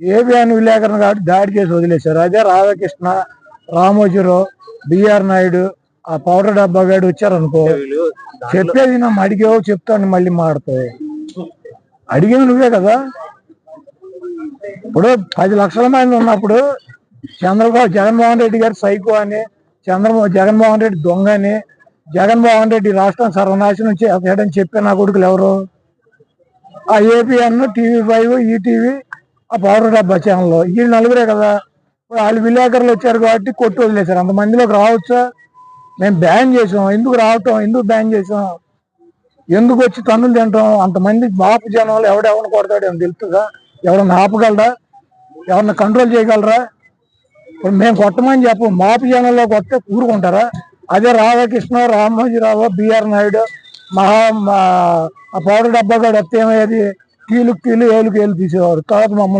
ABN విలేకరుని కాబట్టి దాడి చేసి వదిలేశారు. అదే రాధాకృష్ణ, రామోజీరావు, బిఆర్ నాయుడు, ఆ పౌడర్ డబ్బా గాడు వచ్చారనుకో, చెప్పేది నా అడిగావు చెప్తాను మళ్ళీ మాడతావు. అడిగేది నువ్వే కదా. ఇప్పుడు 10 లక్షల మంది ఉన్నప్పుడు జగన్మోహన్ రెడ్డి గారు సైకో అని, జగన్మోహన్ రెడ్డి దొంగ అని, జగన్మోహన్ రెడ్డి రాష్ట్రం సర్వనాశనం చేయడని చెప్పే నా కొడుకులు ఎవరు? ఆ ఏపీఎన్, TV5, ఈటీవీ, ఆ పౌడర్ డబ్బా ఛానల్, వీళ్ళు నలుగురే కదా. వాళ్ళు విలేకరులు వచ్చారు కాబట్టి కొట్టు వదిలేశారు. అంతమందిలోకి రావచ్చా? మేము బ్యాన్ చేసాం. ఎందుకు రావటం, ఎందుకు బ్యాన్ చేసాం, ఎందుకు వచ్చి తన్నులు తింటాం? అంతమంది మాపు జనంలో ఎవడెవరిని కొడతాడు అని తెలుస్తుందా? ఎవరన్నా ఆపగలరా? ఎవరన్నా కంట్రోల్ చేయగలరా? ఇప్పుడు మేము కొట్టమని చెప్పం, మాపు జనంలో కొట్టే కూరుకుంటారా? అదే రాధాకృష్ణ, రామోజీరావు, బిఆర్ నాయుడు, ఆ పౌడర్ డబ్బా కూడా వస్తే ఏమయ్యేది? కీలుకు కీలు, ఏలుకు ఏలు తీసేవారు. తర్వాత మమ్మల్ని